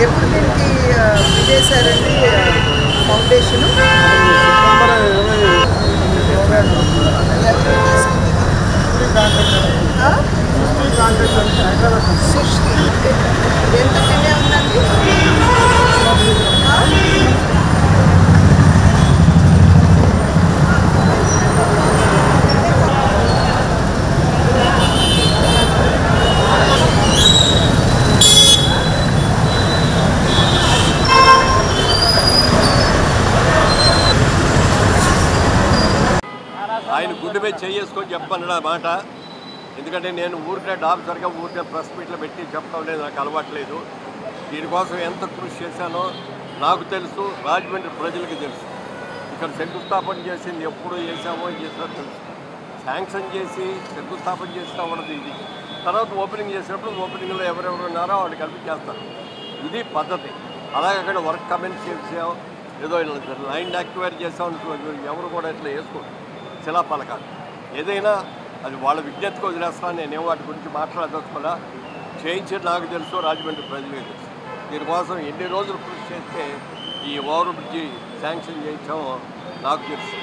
ఎప్పుడు దీనికి విజయసారండి ఫౌండేషన్ ఎంత తినే ఉందండి? ఆయన గుడ్డు మీద చేసుకొని చెప్పన్నాడు ఆ మాట. ఎందుకంటే నేను ఊరికే ఆఫీసర్గా ఊరికే ప్రెస్ మీట్లో పెట్టి చెప్పడం లేదు, నాకు అలవాట్లేదు. దీనికోసం ఎంత కృషి చేశానో నాకు తెలుసు, రాజమండ్రి ప్రజలకు తెలుసు. ఇక్కడ శంకుస్థాపన చేసింది ఎప్పుడు చేసామో చేసినా తెలుసు. శాంక్షన్ చేసి శంకుస్థాపన చేసినా ఉండదు ఇది. తర్వాత ఓపెనింగ్ చేసినప్పుడు ఓపెనింగ్లో ఎవరెవరు ఉన్నారో వాళ్ళు కలిపి చేస్తారు. ఇది పద్ధతి. అలాగే అక్కడ వర్క్ కమెంట్ చేసాం, ఏదో లైన్ యాక్టివేట్ చేసాం, ఎవరు కూడా ఇట్లా వేసుకోండి శిలాఫలకాలు. ఏదైనా అది వాళ్ళ విజ్ఞతకు వదిలేస్తాను. నేనేమో వాటి గురించి మాట్లాడదలుచుకోలే. చేయించేది నాకు తెలుసు, రాజమండ్రి ప్రజలే తెలుసు. దీనికోసం ఎన్ని రోజులు కృషి చేస్తే ఈ ఓవర్ బ్రిడ్జి శాంక్షన్ చేయించామో నాకు తెలుసు.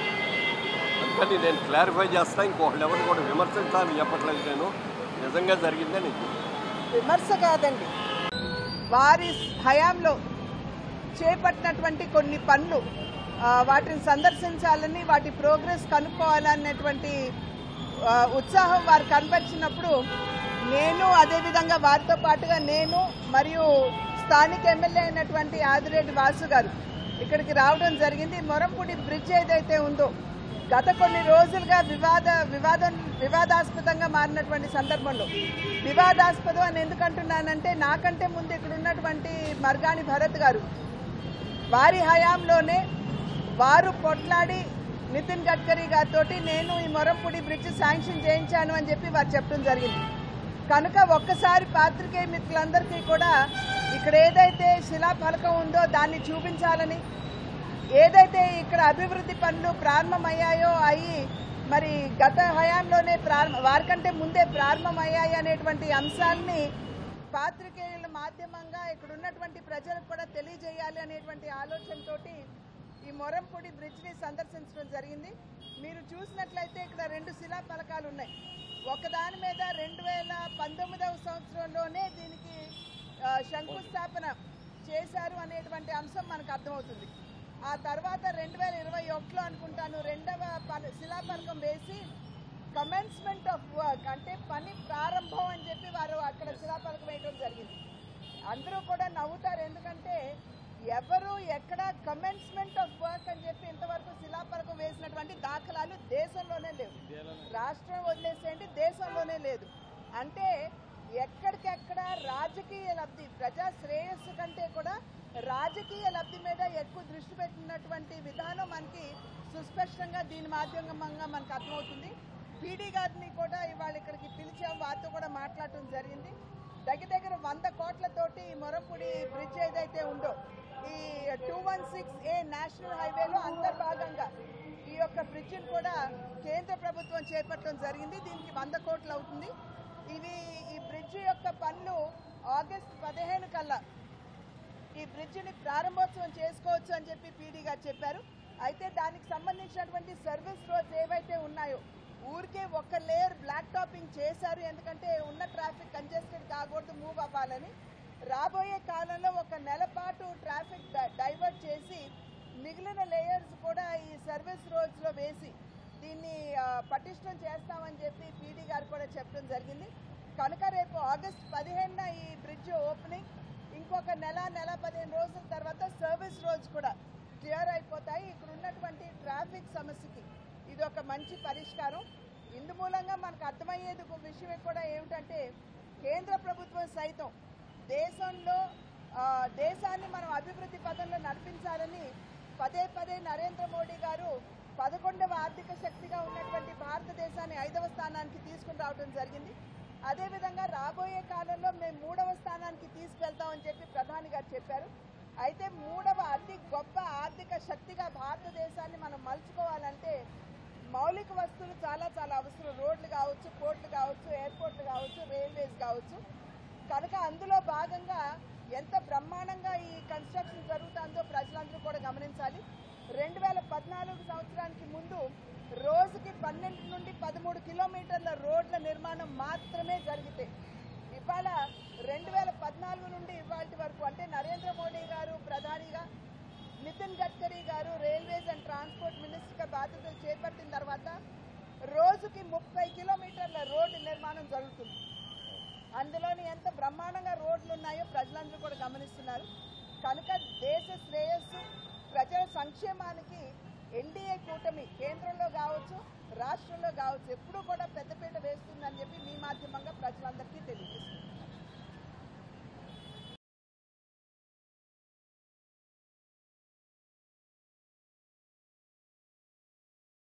అందుకని నేను క్లారిఫై చేస్తాను. ఇంకొకళ్ళు ఎవరు కూడా విమర్శించాలని చెప్పట్లేదు. నేను నిజంగా జరిగిందని విమర్శ కాదండి, వారి హయాంలో చేపట్టినటువంటి కొన్ని పనులు వాటిని సందర్శించాలని, వాటి ప్రోగ్రెస్ కనుక్కోవాలనేటువంటి ఉత్సాహం వారు కనబరిచినప్పుడు నేను అదేవిధంగా వారితో పాటుగా నేను మరియు స్థానిక ఎమ్మెల్యే అయినటువంటి ఆదిరెడ్డి వాసు గారు ఇక్కడికి రావడం జరిగింది. మొరంపూడి బ్రిడ్జ్ ఏదైతే ఉందో గత కొన్ని రోజులుగా వివాదాస్పదంగా మారినటువంటి సందర్భంలో, వివాదాస్పదం అని ఎందుకంటున్నానంటే నాకంటే ముందు ఇక్కడ ఉన్నటువంటి మర్గాని భరత్ గారు వారి హయాంలోనే వారు పొట్లాడి నితిన్ గడ్కరీ గారితో నేను ఈ మొరంపూడి బ్రిడ్జ్ శాంక్షన్ చేయించాను అని చెప్పి వారు చెప్పడం జరిగింది. కనుక ఒక్కసారి పాత్రికేయ మిత్రులందరికీ కూడా ఇక్కడ ఏదైతే శిలాఫలకం ఉందో దాన్ని చూపించాలని, ఏదైతే ఇక్కడ అభివృద్ధి పనులు ప్రారంభమయ్యాయో అయ్యి మరి గత హయాంలోనే వారికంటే ముందే ప్రారంభమయ్యాయి అనేటువంటి అంశాన్ని పాత్రికేయుల మాధ్యమంగా ఇక్కడ ఉన్నటువంటి ప్రజలకు కూడా తెలియజేయాలి అనేటువంటి ఆలోచనతోటి ఈ మొరంపూడి బ్రిడ్జ్ని సందర్శించడం జరిగింది. మీరు చూసినట్లయితే ఇక్కడ 2 శిలాఫలకాలు ఉన్నాయి. ఒకదాని మీద 2019వ సంవత్సరంలోనే దీనికి శంకుస్థాపన చేశారు అనేటువంటి అంశం మనకు అర్థమవుతుంది. ఆ తర్వాత 2021లో అనుకుంటాను 2వ శిలాఫలకం వేసి కమెన్స్మెంట్ ఆఫ్ వర్క్ అంటే పని ప్రారంభం అని చెప్పి వారు అక్కడ శిలాఫలకం వేయడం జరిగింది. అందరూ కూడా నవ్వుతారు, ఎందుకంటే ఎవరు ఎక్కడ కమెన్స్మెంట్ ఆఫ్ వర్క్ అని చెప్పి ఇంతవరకు శిలాఫలకం వేసినటువంటి దాఖలాలు దేశంలోనే లేవు. రాష్ట్రం వదిలేసేయండి, దేశంలోనే లేదు. అంటే ఎక్కడికెక్కడ రాజకీయ లబ్ధి, ప్రజా శ్రేయస్సు కంటే కూడా రాజకీయ లబ్ధి మీద ఎక్కువ దృష్టి పెట్టినటువంటి విధానం మనకి సుస్పష్టంగా దీని మాధ్యమంగా మనకు అర్థమవుతుంది. పీడీ గారిని కూడా ఇవాళ ఇక్కడికి పిలిచాం, వారితో కూడా మాట్లాడటం జరిగింది. దగ్గర 100 కోట్లతోటి మొరంపూడి బ్రిడ్జ్ ఏదైతే ఉందో ఈ 216A నేషనల్ హైవేలో అంతర్భాగంగా ఈ యొక్క బ్రిడ్జిని కూడా కేంద్ర ప్రభుత్వం చేపట్టడం జరిగింది. దీనికి 100 కోట్లు అవుతుంది. ఈ బ్రిడ్జి యొక్క పనులు ఆగస్టు 15 కల్లా ఈ బ్రిడ్జిని ప్రారంభోత్సవం చేసుకోవచ్చు అని చెప్పి పీడీ గారు చెప్పారు. అయితే దానికి సంబంధించినటువంటి సర్వీస్ రోడ్స్ ఏవైతే ఉన్నాయో ఊరికే ఒక లేయర్ బ్లాక్ టాపింగ్ చేశారు, ఎందుకంటే ఉన్న ట్రాఫిక్ కంజెస్టెడ్ కాకూడదు, మూవ్ అవ్వాలని. రాబోయే కాలంలో 1 నెల పాటు ట్రాఫిక్ డైవర్ట్ చేసి మిగిలిన లేయర్స్ కూడా ఈ సర్వీస్ రోడ్స్లో వేసి దీన్ని పటిష్టం చేస్తామని చెప్పి పీడీ గారు కూడా చెప్పడం జరిగింది. కనుక రేపు ఆగస్టు 15న ఈ బ్రిడ్జ్ ఓపెనింగ్, ఇంకొక నెల 15 రోజుల తర్వాత సర్వీస్ రోడ్స్ కూడా క్లియర్ అయిపోతాయి. ఇక్కడ ఉన్నటువంటి ట్రాఫిక్ సమస్యకి ఇది ఒక మంచి పరిష్కారం. ఇందు మూలంగా మనకు అర్థమయ్యేది ఒక విషయం కూడా ఏమిటంటే కేంద్ర ప్రభుత్వం సైతం దేశాన్ని మనం అభివృద్ధి పథంలో నడిపించాలని పదే నరేంద్ర మోడీ గారు 11వ ఆర్థిక శక్తిగా ఉన్నటువంటి భారత 5వ స్థానానికి తీసుకుని రావడం జరిగింది. అదేవిధంగా రాబోయే కాలంలో మేము 3వ స్థానానికి తీసుకెళ్తామని చెప్పి ప్రధాని గారు చెప్పారు. అయితే 3వ అతి గొప్ప ఆర్థిక శక్తిగా భారతదేశాన్ని మనం మలుచుకోవాలంటే మౌలిక వస్తువులు చాలా చాలా అవసరం. రోడ్లు కావచ్చు, పోర్ట్లు కావచ్చు, ఎయిర్పోర్ట్లు కావచ్చు, రైల్వేస్ కావచ్చు. కనుక అందులో భాగంగా ఎంత బ్రహ్మాండంగా ఈ కన్స్ట్రక్షన్ జరుగుతుందో ప్రజలందరూ కూడా గమనించాలి. 2014 సంవత్సరానికి ముందు రోజుకి 12 నుండి 13 కిలోమీటర్ల రోడ్ల నిర్మాణం మాత్రమే జరిగితే ఇవాళ 2014 నుండి ఇవాళ వరకు అంటే నరేంద్ర మోడీ గారు ప్రధానిగా, నితిన్ గడ్కరీ గారు రైల్వేస్ అండ్ ట్రాన్స్పోర్ట్ మినిస్టర్గా బాధ్యతలు చేపట్టిన తర్వాత రోజుకి 30 కిలోమీటర్ల రోడ్డు నిర్మాణం జరుగుతుంది. అందులోని ఎంత బ్రహ్మాండంగా రోడ్లు ఉన్నాయో ప్రజలందరూ కూడా గమనిస్తున్నారు. కనుక దేశ శ్రేయస్సు, ప్రజల సంక్షేమానికి ఎన్డీఏ కూటమి కేంద్రంలో కావచ్చు, రాష్ట్రంలో కావచ్చు ఎప్పుడూ కూడా పెద్దపీట వేస్తుందని చెప్పి మీ మాధ్యమంగా ప్రజలందరికీ తెలియజేస్తుంది.